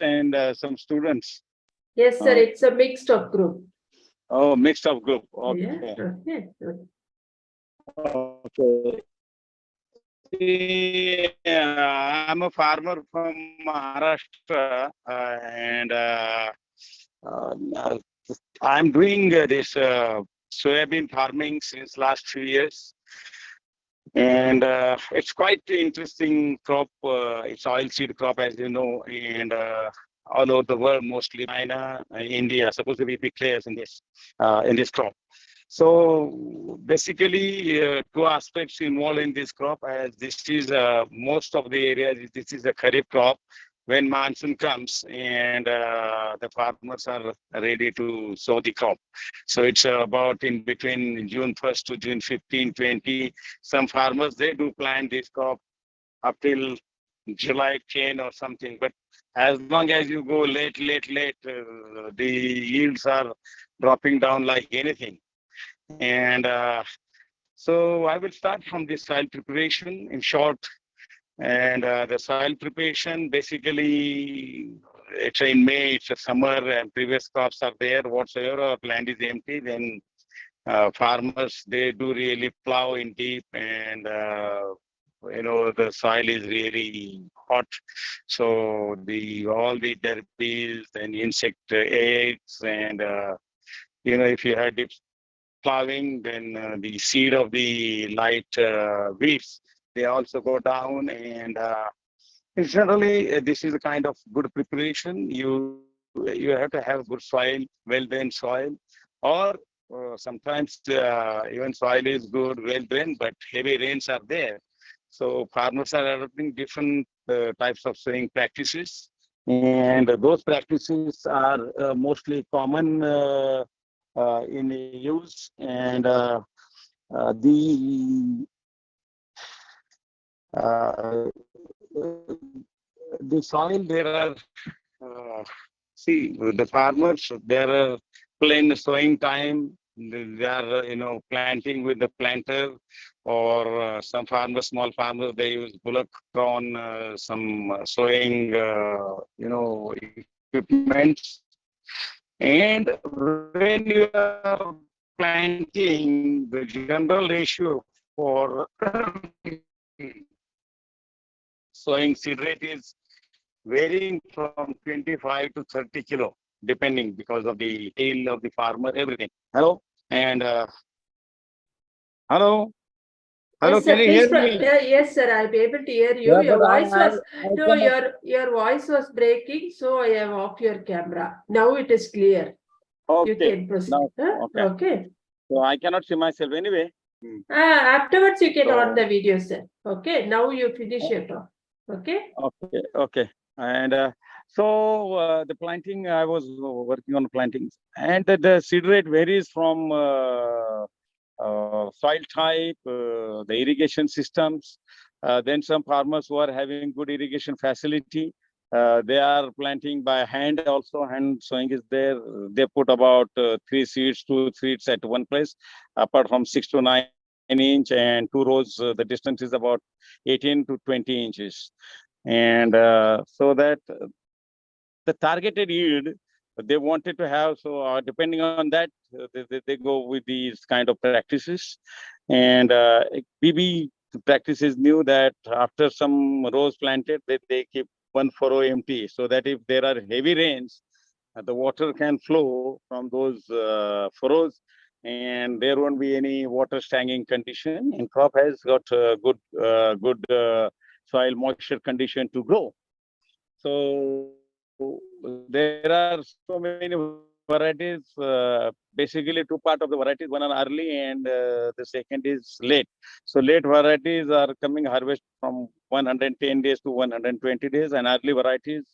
and some students. Yes, sir. It's a mixed of group. Oh, mixed up group. Yeah. Okay. Okay. Good. Okay. See, I'm a farmer from Maharashtra, and I'm doing this soybean farming since last few years. And it's quite interesting crop. It's oilseed crop, as you know, and all over the world, mostly China, India, supposed to be big players in this crop. So basically, two aspects involved in this crop, as this is most of the areas. This is a kharif crop. When monsoon comes and the farmers are ready to sow the crop. So it's about in between June 1st to June 15, 20. Some farmers, they do plant this crop up till July 10 or something. But as long as you go late, the yields are dropping down like anything. And so I will start from the soil preparation in short. And the soil preparation, basically, it's in May, it's a summer, and previous crops are there. Whatsoever our land is empty, then farmers, they do really plow in deep, and the soil is really hot. So all the derbies and insect eggs, and if you had deep plowing, then the seed of the light weeds, they also go down. And generally, this is a kind of good preparation. You have to have good soil, well-drained soil, or sometimes even soil is good, well-drained, but heavy rains are there. So farmers are adopting different types of sowing practices, and those practices are mostly common in use. And uh, the soil, there are, uh, see, the farmers, there are plain sowing time. They are, planting with the planter, or some farmers, small farmers, they use bullock drawn some sowing, equipments. And when you are planting, the general ratio for sowing seed rate is varying from 25 to 30 kilo, depending because of the tail of the farmer, everything. Hello? And hello? Hello, Yes, can sir. you Please. hear me? Yes, sir. I'll be able to hear you. Yeah, Your but voice was I no. cannot. Your voice was breaking, so I have off your camera. Now it is clear. You Okay. can proceed. Now, Huh? okay. Okay. So I cannot see myself anyway. Afterwards, you can on So, the video, sir. Okay. Now you finish your talk. Okay. okay. And the planting, I was working on plantings, and the seed rate varies from soil type, the irrigation systems. Then some farmers who are having good irrigation facility, they are planting by hand also. Hand sowing is there. They put about two seeds at one place, apart from 6 to 9 inch, and two rows. The distance is about 18 to 20 inches. And so that the targeted yield they wanted to have. So depending on that, they go with these kind of practices. And BB practices knew that after some rows planted, they keep one furrow empty, so that if there are heavy rains, the water can flow from those furrows, and there won't be any water standing condition, and crop has got good soil moisture condition to grow. So there are so many varieties, basically two part of the varieties, one are early and the second is late. So late varieties are coming harvest from 110 days to 120 days, and early varieties,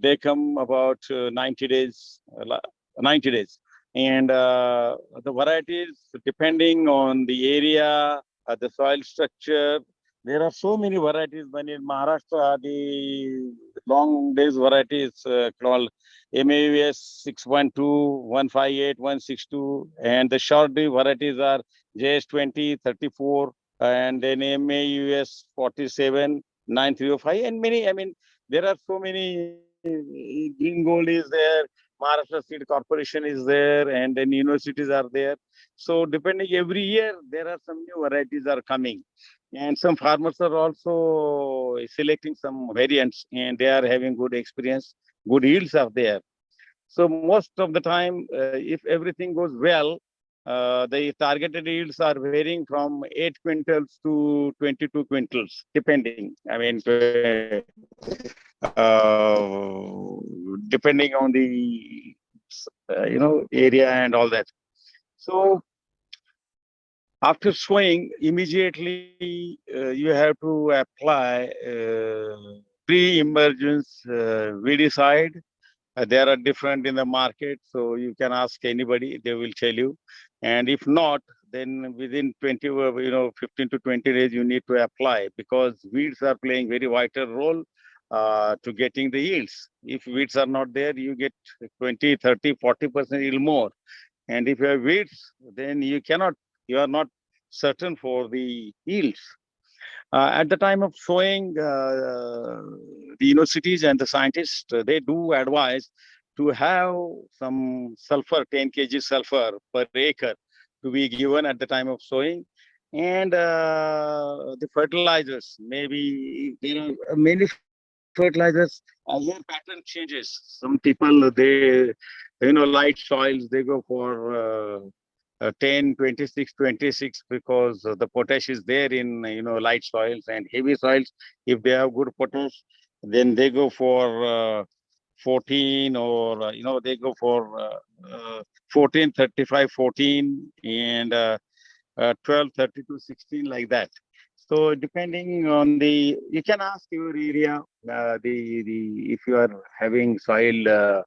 they come about 90 days, 90 days. And the varieties, depending on the area, the soil structure, there are so many varieties. But in Maharashtra, the long days varieties called MAUS 612, 158, 162, and the short day varieties are JS 20, 34, and then MAUS 47, 9305, and many. I mean, there are so many Green Gold is there, Maharashtra Seed Corporation is there, and then universities are there. So depending every year, there are some new varieties are coming, and some farmers are also selecting some variants, and they are having good experience, good yields are there. So most of the time, if everything goes well, the targeted yields are varying from 8 quintals to 22 quintals, depending. I mean, depending on the area and all that. So after sowing, immediately you have to apply pre-emergence weedicide. There are different in the market, so you can ask anybody; they will tell you. And if not, then within 20, 15 to 20 days, you need to apply because weeds are playing very vital role to getting the yields. If weeds are not there, you get 20, 30, 40% yield more. And if you have weeds, then you are not certain for the yields. At the time of sowing, the universities and the scientists, they do advise to have some sulfur, 10 kg sulfur per acre to be given at the time of sowing. And the fertilizers, maybe there are many fertilizers, their pattern changes. Some people, light soils, they go for 10, 26, 26 because the potash is there in, light soils and heavy soils. If they have good potash, then they go for 14 or, they go for 14, 35, 14 and 12, 32, 16 like that. So depending on you can ask your area, if you are having soil,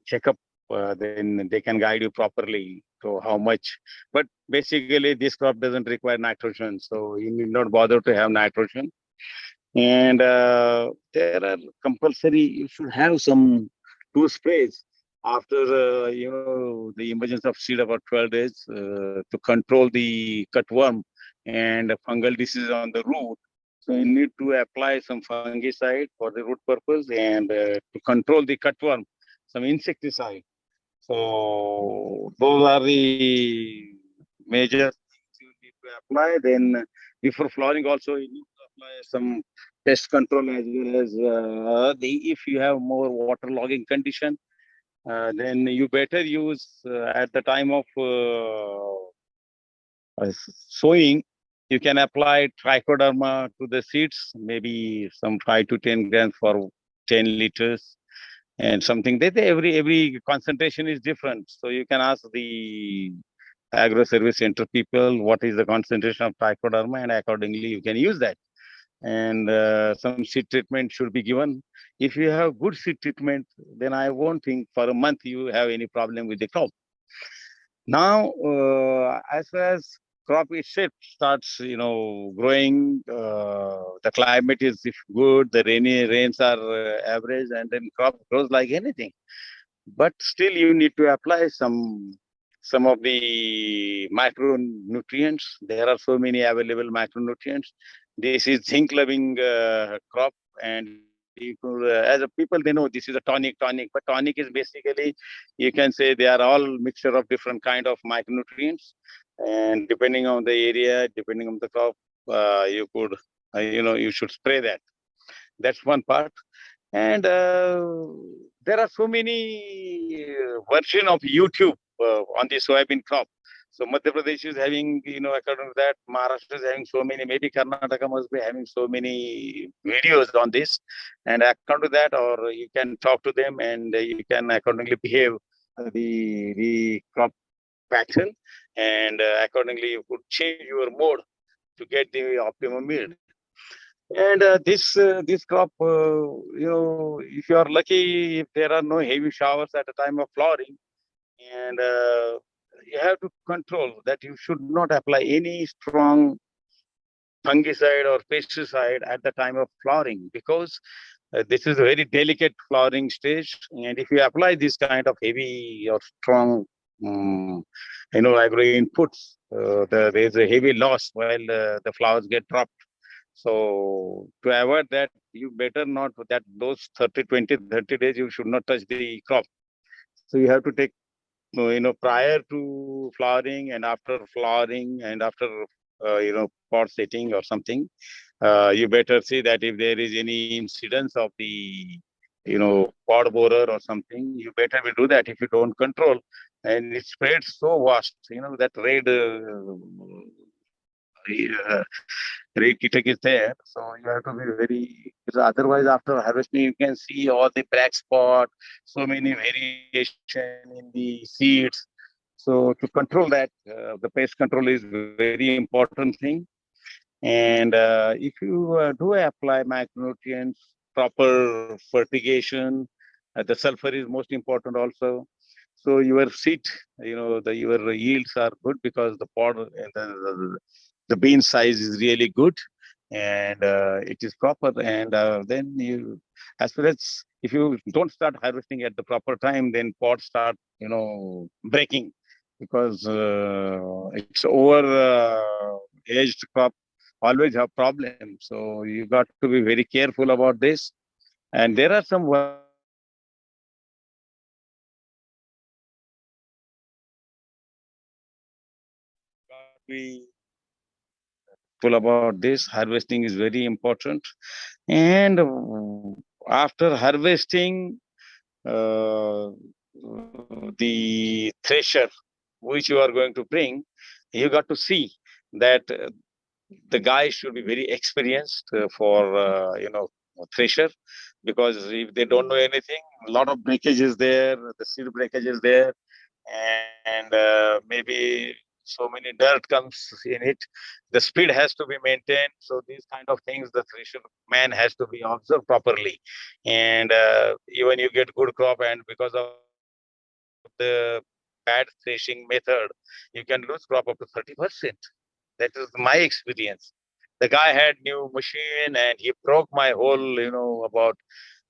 checkup, then they can guide you properly to how much. But basically, this crop doesn't require nitrogen, so you need not bother to have nitrogen. And there are compulsory. You should have some two sprays after the emergence of seed about 12 days to control the cutworm and fungal disease on the root. So you need to apply some fungicide for the root purpose and to control the cutworm, some insecticide. So those are the major things you need to apply. Then before flowering also you need to apply some pest control as well as if you have more waterlogging condition, then you better use at the time of sowing, you can apply trichoderma to the seeds, maybe some 5 to 10 grams for 10 liters and something. Every concentration is different. So you can ask the agro service center people what is the concentration of trichoderma, and accordingly you can use that. And some seed treatment should be given. If you have good seed treatment, then I won't think for a month you have any problem with the crop. Now, as far as crop itself starts, growing, the climate is if good, the rains are average, and then crop grows like anything. But still, you need to apply some of the micronutrients. There are so many available micronutrients. This is zinc-loving crop, and as a people, they know this is a tonic. But tonic is basically, you can say, they are all mixture of different kind of micronutrients, and depending on the area, depending on the crop, you could, you should spray that. That's one part. And there are so many version of YouTube on the soybean crop. So Madhya Pradesh is having, according to that, Maharashtra is having so many, maybe Karnataka must be having so many videos on this. And according to that, or you can talk to them and you can accordingly behave the crop pattern, and accordingly you could change your mode to get the optimum yield. And this crop, if you are lucky, if there are no heavy showers at the time of flowering, and you have to control that you should not apply any strong fungicide or pesticide at the time of flowering, because this is a very delicate flowering stage. And if you apply this kind of heavy or strong, agro inputs, there is a heavy loss while the flowers get dropped. So to avoid that, you better not that those 30, 20, 30 days, you should not touch the crop. So you have to take, prior to flowering and after flowering and after, pod setting or something, you better see that if there is any incidence of the, pod borer or something, you better will do that if you don't control. And it spreads so vast, that red kitak is there. So you have to be very, because otherwise after harvesting, you can see all the black spot, so many variation in the seeds. So to control that, the pest control is very important thing. And if you do apply micronutrients, proper fertigation, the sulfur is most important also. So your seed, your yields are good because the pod, the bean size is really good, and it is proper. And then you, as far as if you don't start harvesting at the proper time, then pods start, breaking because it's over aged crop always have problems. So you got to be very careful about this. And there are some varieties of got to be full about this. Harvesting is very important. And after harvesting, the thresher which you are going to bring, you got to see that the guy should be very experienced for thresher, because if they don't know anything, a lot of breakage is there, the seed breakage is there, and maybe so many dirt comes in it. The speed has to be maintained. So these kind of things, the thresher man has to be observed properly. And even you get good crop, and because of the bad threshing method, you can lose crop up to 30%. That is my experience. The guy had new machine and he broke my whole, about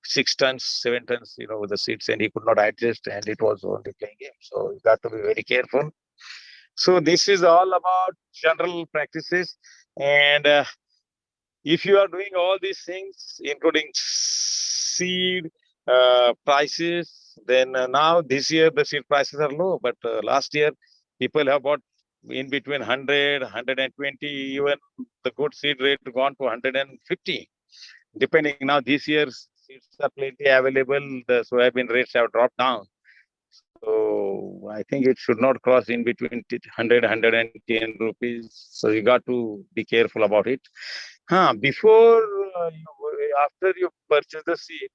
6 tons, 7 tons, with the seeds, and he could not adjust, and it was only playing game. So you got to be very careful. So this is all about general practices. And if you are doing all these things, including seed prices, then now this year the seed prices are low, but last year people have bought in between 100, 120, even the good seed rate gone to 150, depending. Now this year's seeds are plenty available. The soybean rates have dropped down. So I think it should not cross in between 100, 110 rupees. So you got to be careful about it. Before after you purchase the seed,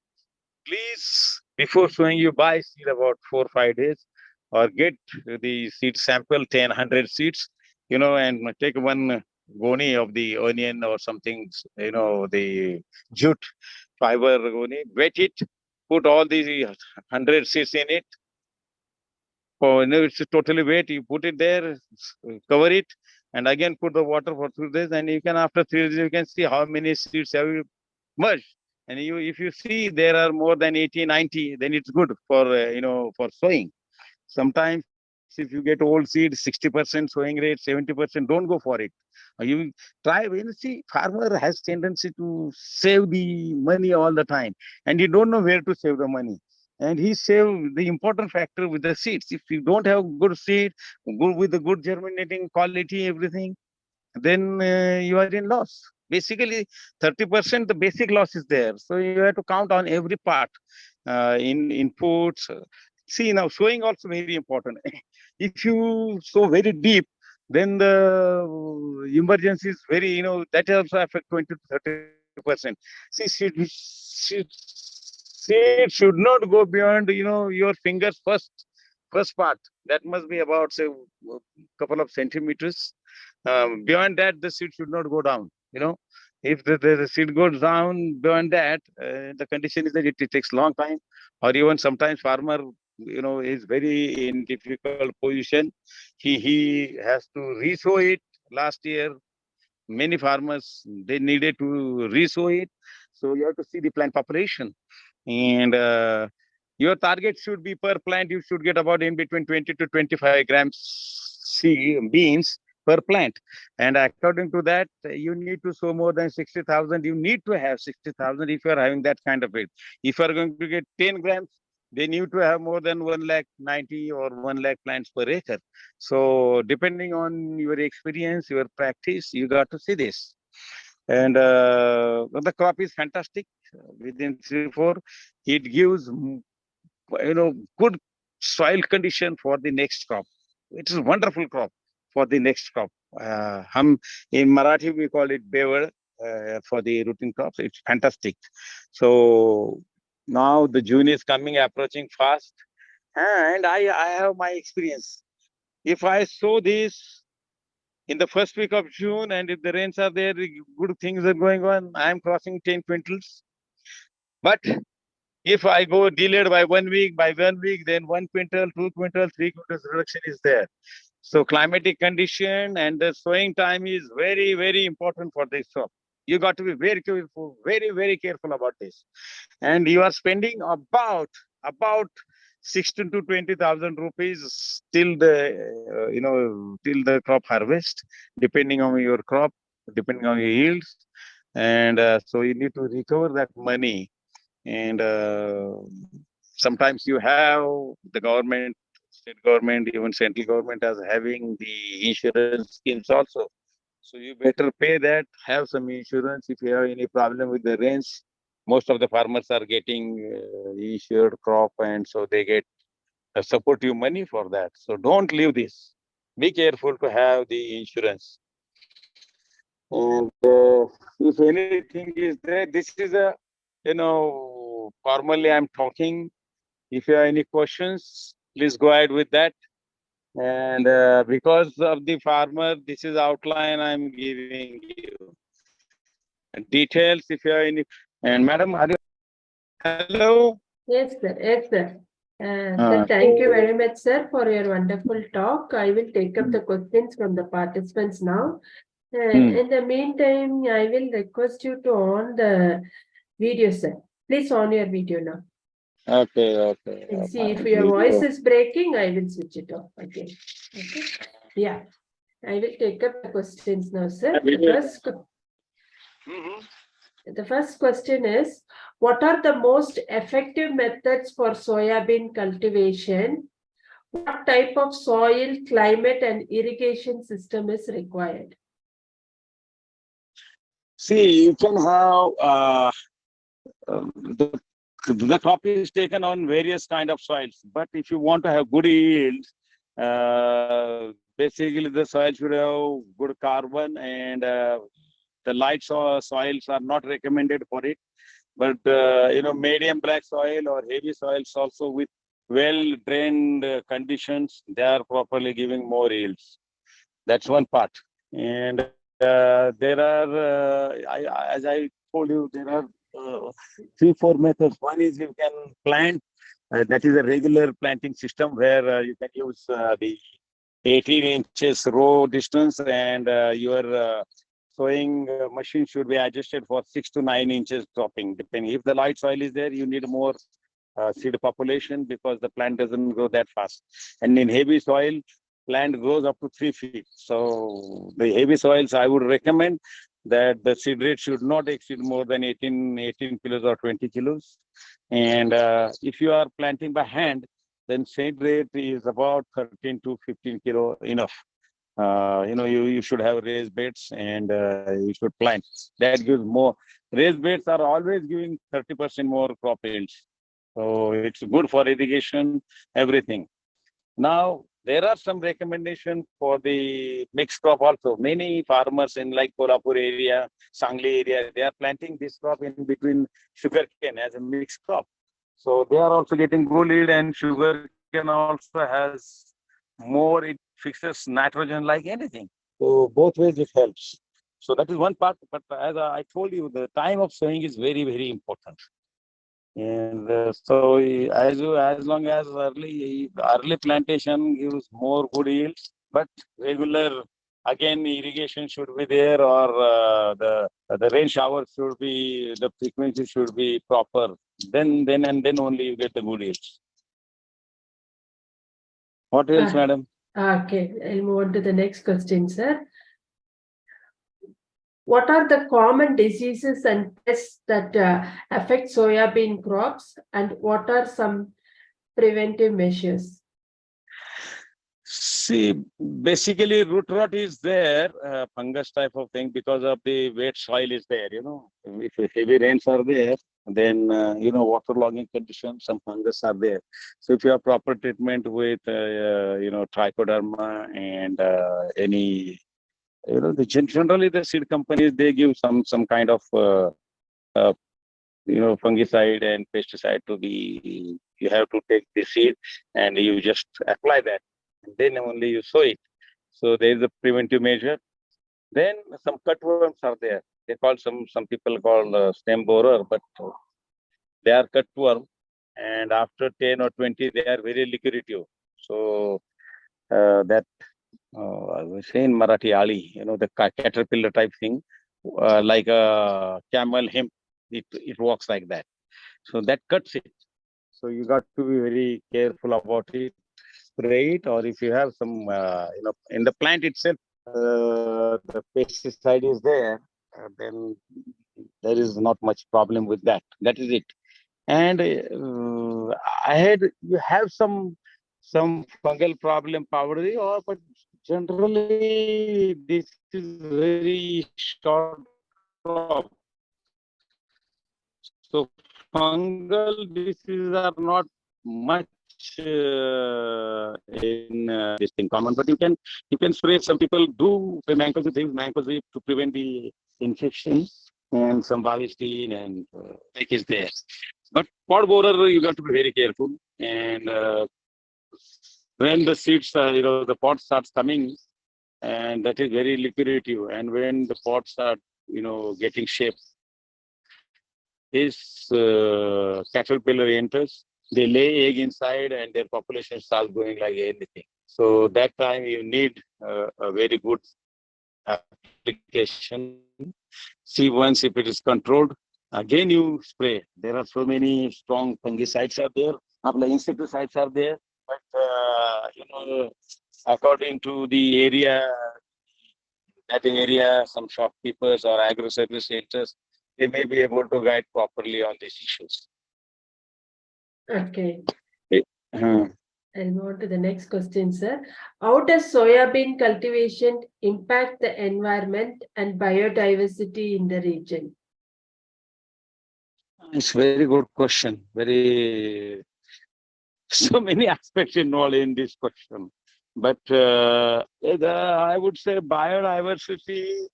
please, before sowing, you buy seed about 4 or 5 days, or get the seed sample, 10, 100 seeds, and take one goni of the onion or something, the jute fiber goni, wet it, put all the 100 seeds in it. Oh, no, it's totally wet. You put it there, cover it, and again put the water for 3 days. And you can, after 3 days, you can see how many seeds have you merged. And if you see there are more than 80, 90, then it's good for, for sowing. Sometimes if you get old seed, 60% sowing rate, 70%, don't go for it. You try, see, farmer has tendency to save the money all the time, and you don't know where to save the money. And he saved the important factor with the seeds. If you don't have good seed, good with the good germinating quality, everything, then you are in loss. Basically, 30% the basic loss is there. So you have to count on every part in inputs. See, now sowing also very important. If you sow very deep, then the emergency is very, that also affect 20 to 30%. See, seed should not go beyond, your fingers first part. That must be about, say, a couple of centimeters. Beyond that, the seed should not go down. If the seed goes down beyond that, the condition is that it takes long time, or even sometimes farmer, is very in difficult position. He has to resow it. Last year, many farmers, they needed to resow it. So you have to see the plant population, and your target should be per plant. You should get about in between 20 to 25 grams beans per plant. And according to that, you need to sow more than 60,000. You need to have 60,000 if you are having that kind of yield. If you are going to get 10 grams, they need to have more than 1 lakh 90 or 1 lakh plants per acre. So depending on your experience, your practice, you got to see this. And the crop is fantastic. Within 3-4, it gives good soil condition for the next crop. It is a wonderful crop for the next crop. In Marathi we call it bever for the routine crops. It's fantastic. So now the June is coming, approaching fast, and I have my experience. If I sow this in the first week of June, and if the rains are there, good things are going on, I am crossing 10 quintals. But if I go delayed by 1 week, then 1 quintal, 2 quintal, 3 quintals reduction is there. So climatic condition and the sowing time is very, very important for this crop. You got to be very careful, very, very careful about this. And you are spending about 16 to 20,000 rupees till the crop harvest, depending on your crop, depending on your yields. And so you need to recover that money. And sometimes you have the government, state government, even central government as having the insurance schemes also. So you better pay that, have some insurance. If you have any problem with the rains, most of the farmers are getting insured crop, and so they get supportive money for that. So don't leave this. Be careful to have the insurance. And if anything is there, this is formally I'm talking. If you have any questions, please go ahead with that. And because of the farmer, this is outline I'm giving you. Details, if you have any. And madam, are you? Hello? Yes, sir. Yes, sir. Sir, thank you very much, sir, for your wonderful talk. I will take up the questions from the participants now. In the meantime, I will request you to on the video, sir. Please on your video now. Okay. And see if your voice is breaking, I will switch it off again. Okay. Yeah. I will take up the questions now, sir. The first question is, what are the most effective methods for soybean cultivation? What type of soil, climate, and irrigation system is required? See, you can have the crop is taken on various kind of soils, but if you want to have good yield, basically the soil should have good carbon, and the light soils are not recommended for it. But medium black soil or heavy soils also with well drained conditions, they are properly giving more yields. That's one part. And there are, as I told you, there are 3-4 methods. One is you can plant, that is a regular planting system where you can use the 18 inches row distance, and your sowing machine should be adjusted for 6 to 9 inches dropping. Depending if the light soil is there, you need more seed population because the plant doesn't grow that fast. And in heavy soil, plant grows up to 3 feet. So the heavy soils, I would recommend that the seed rate should not exceed more than 18 kilos or 20 kilos. And if you are planting by hand, then seed rate is about 13 to 15 kilo enough. You should have raised beds, and you should plant. That gives more. Raised beds are always giving 30% more crop yields. So it's good for irrigation, everything. Now, there are some recommendations for the mixed crop also. Many farmers in like Kolhapur area, Sangli area, they are planting this crop in between sugarcane as a mixed crop. So they are also getting good yield, and sugarcane also has more, it fixes nitrogen like anything. So both ways it helps. So that is one part. But as I told you, the time of sowing is very, very important. And so as long as early plantation gives more good yields, but regular again irrigation should be there, or the rain shower should be, the frequency should be proper. Then only you get the good yields. What else, madam? Okay, I'll move on to the next question, sir. what are the common diseases and pests that affect soybean crops, and what are some preventive measures? See, basically root rot is there, fungus type of thing, because of the wet soil is there, If heavy rains are there, then, waterlogging conditions, some fungus are there. So if you have proper treatment with, trichoderma and generally the seed companies, they give some kind of, uh, fungicide and pesticide to be, you have to take the seed and you just apply that. And then only you sow it. So there is a preventive measure. Then some cutworms are there. They call some people call stem borer, but they are cutworm. And after 10 or 20, they are very lucrative. So that I was saying Marathi Ali, the caterpillar type thing, like a camel hemp. It works like that. So that cuts it. So you got to be very careful about it, spray it, or if you have some, in the plant itself, the pesticide is there, then there is not much problem with that. That is it. And I had you have some fungal problem powdery, or but generally this is very short crop. So fungal diseases are not much in this thing common, but you can spray. Some people do spray mancozeb to prevent the infection, and some Bavistine and like is there. But pod borer, you got to be very careful. And when the seeds, the pod starts coming, and that is very liquidative. And when the pods start, getting shape, this caterpillar enters, they lay egg inside and their population starts going like anything. So that time you need a very good application. See once if it is controlled, again you spray. There are so many strong fungicides are there, insecticides are there, but according to the area, that area, some shopkeepers or agro-service centers, they may be able to guide properly on these issues. Okay. Uh, I'll move on to the next question, sir. How does soybean cultivation impact the environment and biodiversity in the region? it's very good question. Very so many aspects involved in this question. But I would say biodiversity.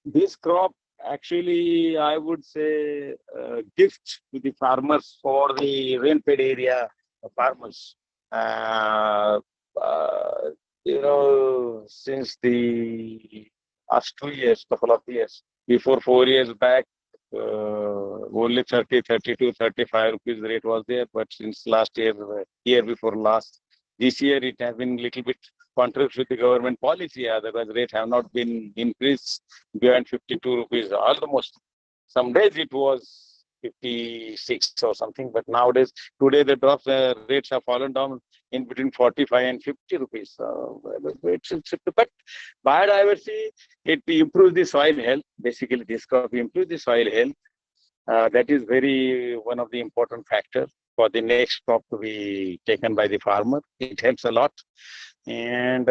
This crop actually, I would say, gift to the farmers for the rain-fed area farmers. Uh, uh, since the last 2 years, couple of years, before 4 years back, only 30, 32, 35 rupees rate was there. But since last year, year before last, this year it has been little bit contrary with the government policy. Otherwise, rate have not been increased beyond 52 rupees almost. Some days it was 56 or something, but nowadays, today the rates have fallen down in between 45 and 50 rupees. But biodiversity, it improves the soil health. Basically, this crop improves the soil health. That is very one of the important factors for the next crop to be taken by the farmer. It helps a lot. And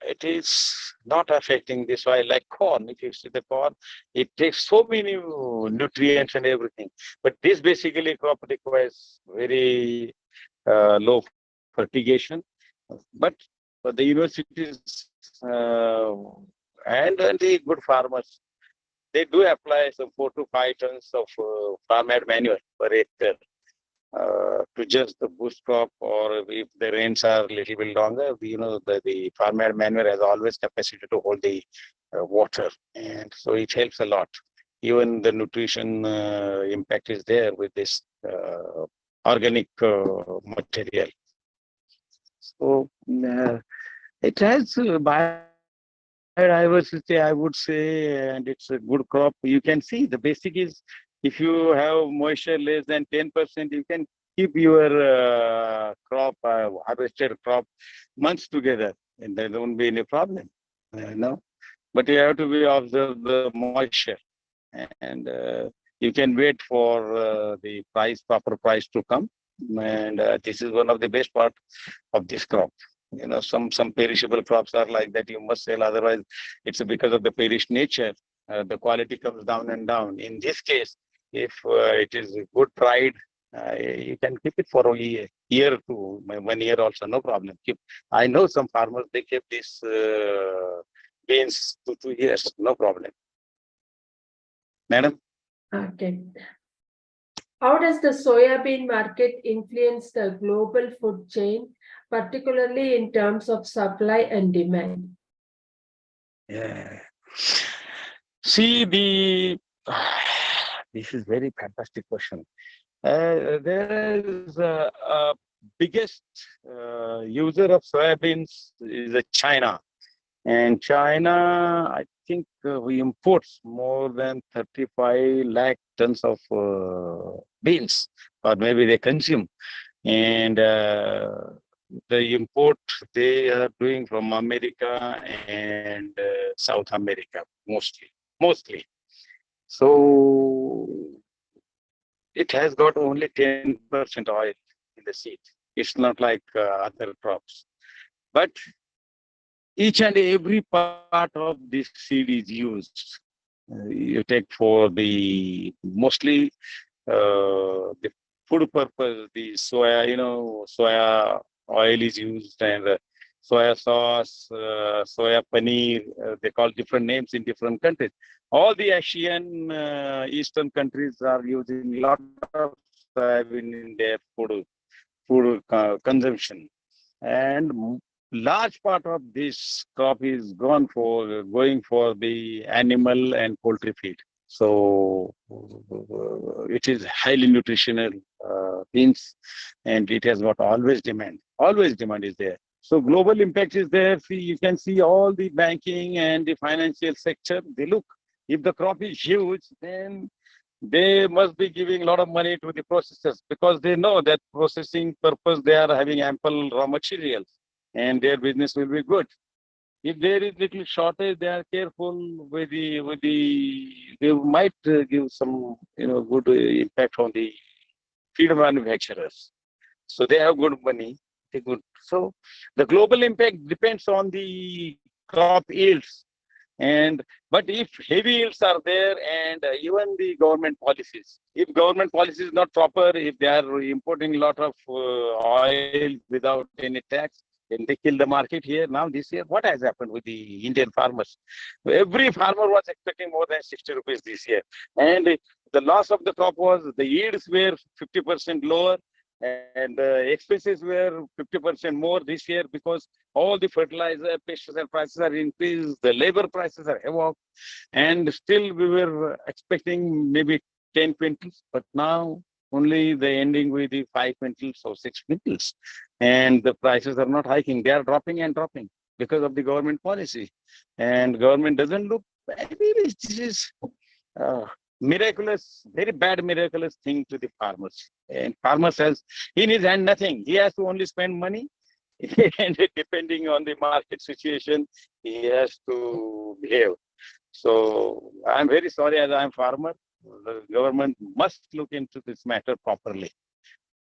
it is not affecting the soil like corn. If you see the corn, it takes so many nutrients and everything. But this basically crop requires very low fertigation. But for the universities and the good farmers, they do apply some 4 to 5 tons of farm-made manure per hectare to just the boost crop, or if the rains are a little bit longer, the farm-made manure has always capacity to hold the water, and so it helps a lot. Even the nutrition impact is there with this organic material. So it has biodiversity, I would say, and it's a good crop. You can see the basic is, if you have moisture less than 10%, you can keep your crop, harvested crop, months together, and there won't be any problem. No. but you have to be observe the moisture, and you can wait for the proper price to come. And this is one of the best part of this crop. Some perishable crops are like that. You must sell, otherwise it's because of the perished nature. The quality comes down and down. In this case, if it is good dried, you can keep it for a year to 1 year also, no problem. I know some farmers, they keep this beans to 2 years, no problem. Madam? Okay. How does the soybean market influence the global food chain, particularly in terms of supply and demand? Yeah. See, this is very fantastic question. There is a biggest user of soybeans is China. And China, I think we import more than 35 lakh tons of beans, or maybe they consume. And the import they are doing from America and South America mostly. So it has got only 10% oil in the seed. It's not like other crops. But each and every part of this seed is used. You take for the mostly the food purpose, the soya, soya oil is used, and soya sauce, soya paneer, they call different names in different countries. All the Asian Eastern countries are using a lot of soybean in their food consumption. And large part of this crop is going for the animal and poultry feed. So it is highly nutritional beans, and it has got always demand. Always demand is there. So global impact is there. See, you can see all the banking and the financial sector. They look, if the crop is huge, then they must be giving a lot of money to the processors, because they know that processing purpose they are having ample raw materials and their business will be good. If there is little shortage, they are careful they might give some good impact on the feed manufacturers. So they have good money. So the global impact depends on the crop yields. And but if heavy yields are there, and even the government policies, if government policy is not proper, if they are importing a lot of oil without any tax, then they kill the market here. Now this year, what has happened with the Indian farmers? Every farmer was expecting more than 60 rupees this year, and the loss of the crop was the yields were 50% lower, and expenses were 50% more this year, because all the fertilizer, pesticide prices are increased, the labor prices are havoc, and still we were expecting maybe 10 quintals, but now only the ending with the 5 quintals or 6 quintals. And the prices are not hiking, they are dropping and dropping because of the government policy. And government doesn't look, maybe this is uh, miraculous, very bad miraculous thing to the farmers. And farmers has in his hand nothing. He has to only spend money, and depending on the market situation, he has to behave. So I'm very sorry, as I'm farmer. The government must look into this matter properly.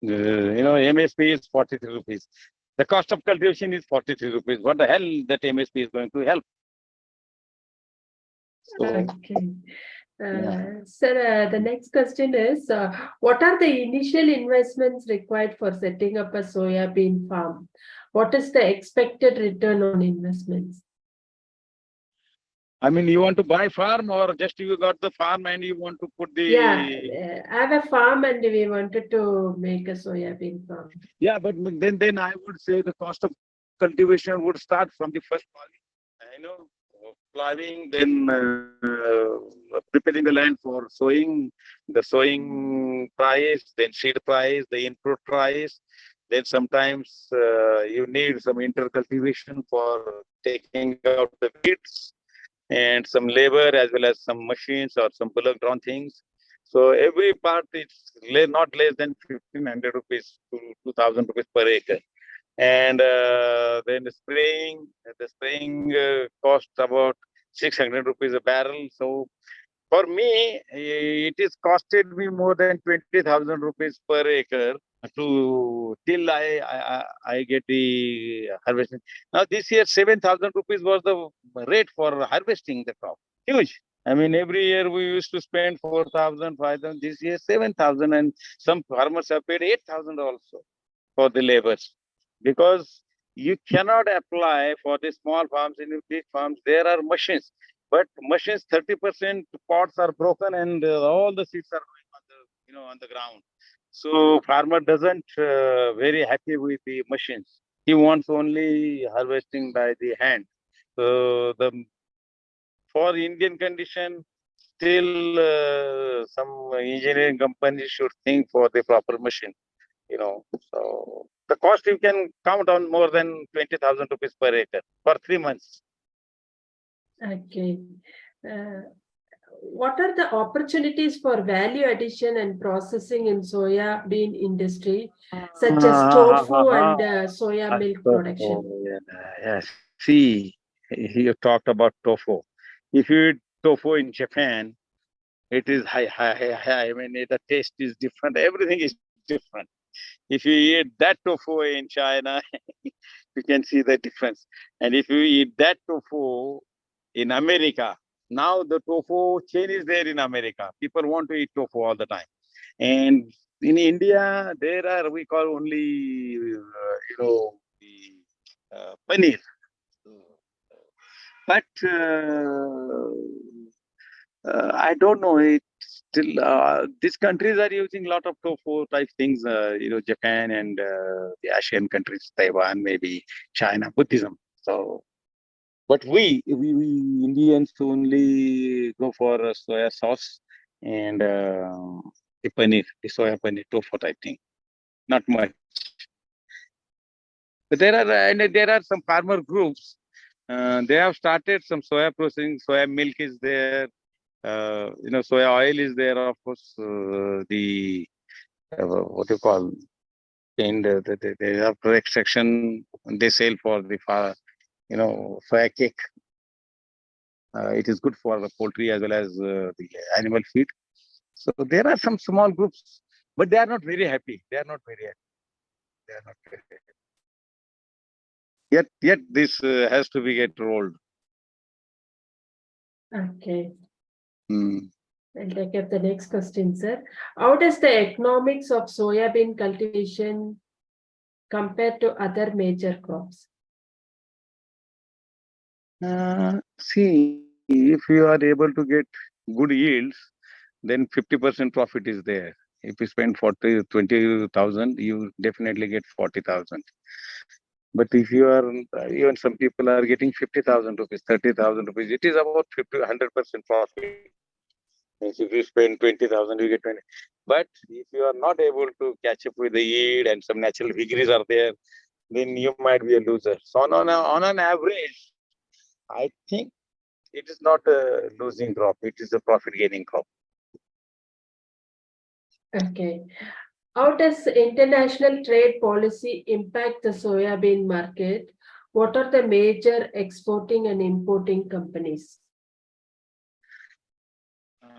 MSP is 43 rupees. The cost of cultivation is 43 rupees. What the hell that MSP is going to help? So, Okay. yeah. Sir, the next question is, what are the initial investments required for setting up a soybean farm? What is the expected return on investments? I mean, you want to buy farm, or just you got the farm and you want to put the... Yeah, I have a farm and we wanted to make a soybean farm. Yeah, but then I would say the cost of cultivation would start from the first plowing, then preparing the land for sowing, the sowing price, then seed price, the input price. Then sometimes you need some intercultivation for taking out the weeds, and some labor, as well as some machines or some bullock drawn things. So every part is not less than 1,500 rupees to 2,000 rupees per acre. And then the spraying costs about 600 rupees a barrel. So for me, it is costed me more than 20,000 rupees per acre to till I get the harvesting. Now this year 7,000 rupees was the rate for harvesting the crop. Huge. I mean, every year we used to spend 4,000, 5,000. This year 7,000, and some farmers have paid 8,000 also for the labors, because you cannot apply for the small farms. In big farms there are machines, but machines 30% pots are broken, and all the seeds are going on the on the ground. So farmer doesn't very happy with the machines. He wants only harvesting by the hand. So the for Indian condition, still some engineering companies should think for the proper machine. So the cost you can count on more than 20,000 rupees per acre for 3 months. Okay. What are the opportunities for value addition and processing in soya bean industry, such as tofu and soya milk production? Yeah. See, you talked about tofu. If you eat tofu in Japan, it is high. I mean, the taste is different. Everything is different. If you eat that tofu in China, you can see the difference. And if you eat that tofu in America, now the tofu chain is there in America. People want to eat tofu all the time. And in India, there are, we call only, the paneer. But I don't know. It still these countries are using a lot of tofu type things. Japan and the Asian countries, Taiwan, maybe China, Buddhism. So, but we Indians only go for soya sauce and the paneer, the soya paneer, tofu type thing. Not much. But there are some farmer groups. They have started some soya processing. Soya milk is there. Soya oil is there, of course. The what you call, and they have extraction. They sell for the soya cake. It is good for the poultry as well as the animal feed. So there are some small groups, but they are not very happy. They are not very happy. They are not very happy. Yet this has to be get rolled. Okay. Hmm. I'll take up the next question, sir. How does the economics of soybean cultivation compare to other major crops? See, if you are able to get good yields, then 50% profit is there. If you spend 20,000, you definitely get 40,000. But if you are, even some people are getting 50,000 rupees, 30,000 rupees, it is about 100% profit. Means if you spend 20,000, you get 20. But if you are not able to catch up with the yield and some natural vagaries are there, then you might be a loser. So on an average, I think it is not a losing crop. It is a profit gaining crop. Okay. How does international trade policy impact the soybean market? What are the major exporting and importing companies?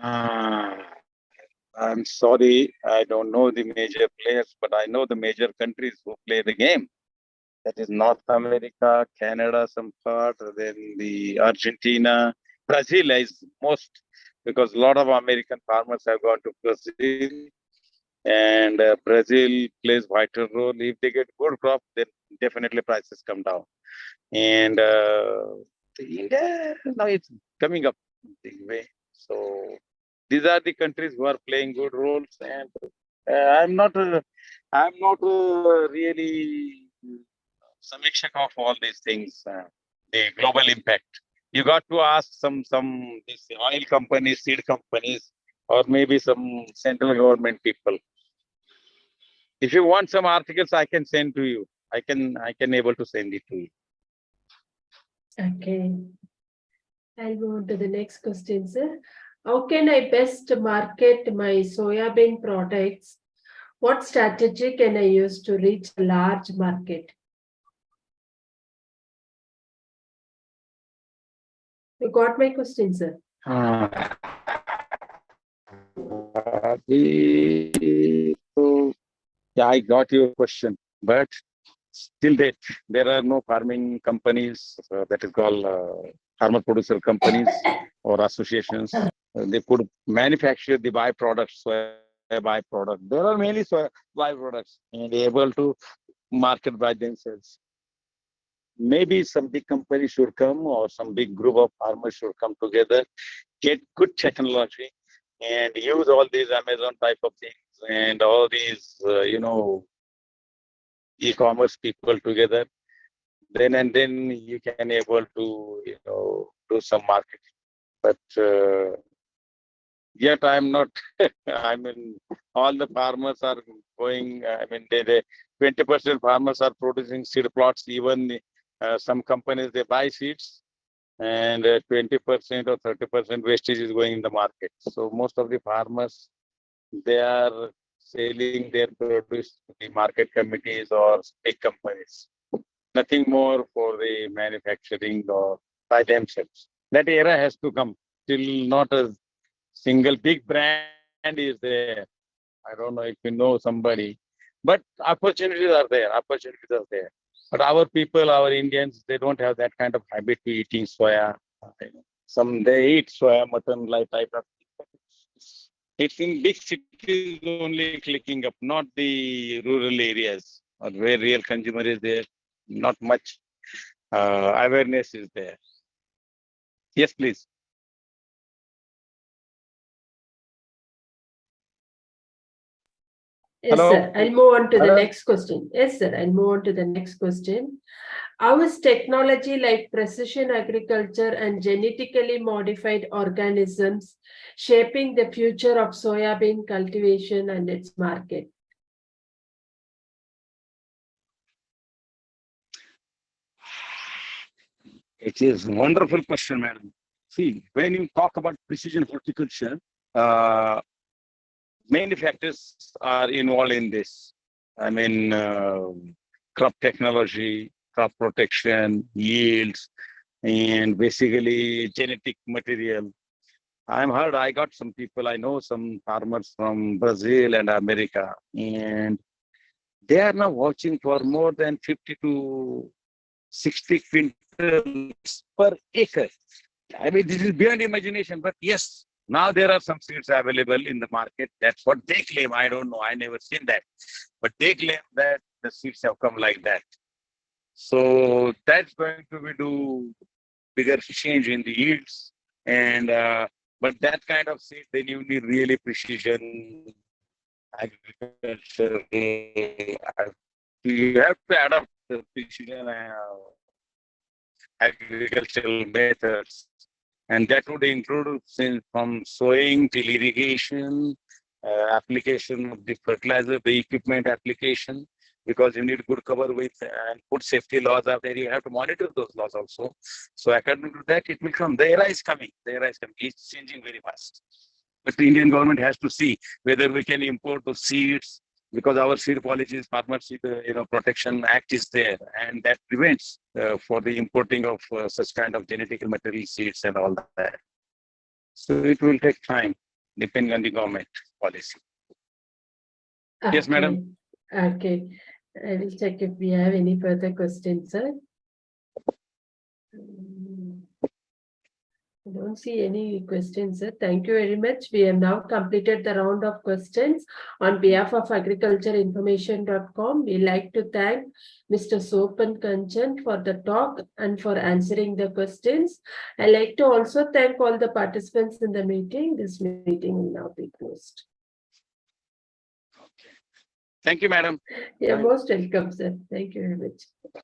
I'm sorry, I don't know the major players, but I know the major countries who play the game. That is North America, Canada, some part, then the Argentina, Brazil is most, because a lot of American farmers have gone to Brazil, and Brazil plays vital role. If they get good crop, then definitely prices come down. And India now it's coming up big way. So these are the countries who are playing good roles, and I'm not really samikshak of all these things. The global impact. You got to ask some these oil companies, seed companies, or maybe some central government people. If you want some articles, I can send to you. I can able to send it to you. Okay. I'll go on to the next question, sir. How can I best market my soybean products? What strategy can I use to reach a large market? You got my question, sir. So, yeah, I got your question, but still date, there are no farming companies that is called farmer producer companies or associations. They could manufacture the byproducts, soya byproduct. There are many soya byproducts and they able to market by themselves. Maybe some big company should come or some big group of farmers should come together, get good technology and use all these Amazon type of things and all these, e-commerce people together. Then you can able to, do some marketing. But yet I'm not, I mean, all the farmers are going, I mean, they 20% farmers are producing seed plots, even some companies, they buy seeds and 20% or 30% wastage is going in the market. So most of the farmers, they are selling their produce to the market committees or big companies. Nothing more for the manufacturing or by themselves. That era has to come. Still not a single big brand is there. I don't know if you know somebody, but opportunities are there. Opportunities are there. But our people, our Indians, they don't have that kind of habit to eating soya. Some they eat soya mutton like type of. It's in big cities only clicking up, not the rural areas or where real consumer is there. Not much awareness is there. Yes, please. Yes, Hello. sir. I'll move on to the Hello. next question. Yes, sir. I'll move on to the next question. How is technology like precision agriculture and genetically modified organisms shaping the future of soybean cultivation and its market? It is a wonderful question, madam. See, when you talk about precision horticulture, uh, many factors are involved in this. I mean, crop technology, crop protection, yields, and basically genetic material. I'm heard I got some people, I know some farmers from Brazil and America, and they are now watching for more than 50 to 60 quintals per acre. I mean, this is beyond imagination, but yes, now there are some seeds available in the market. That's what they claim. I don't know. I never seen that, but they claim that the seeds have come like that. So that's going to be do bigger change in the yields. And but that kind of seed, then you need really precision agriculture. You have to adopt the precision agricultural methods. And that would include from sowing till irrigation, application of the fertilizer, the equipment application, because you need good cover with and food safety laws are there. You have to monitor those laws also. So according to that, it will come. The era is coming. The era is coming. It's changing very fast. But the Indian government has to see whether we can import those seeds, because our seed policies, farmer seed, protection act is there, and that prevents for the importing of such kind of genetical material seeds and all that. So it will take time, depending on the government policy. Yes, madam. Okay. I will check if we have any further questions, sir. I don't see any questions, sir. Thank you very much. We have now completed the round of questions. On behalf of agricultureinformation.com, we like to thank Mr. Sopan Kanchan for the talk and for answering the questions. I like to also thank all the participants in the meeting. This meeting will now be closed. Thank you, madam. You're most welcome, sir. Thank you very much.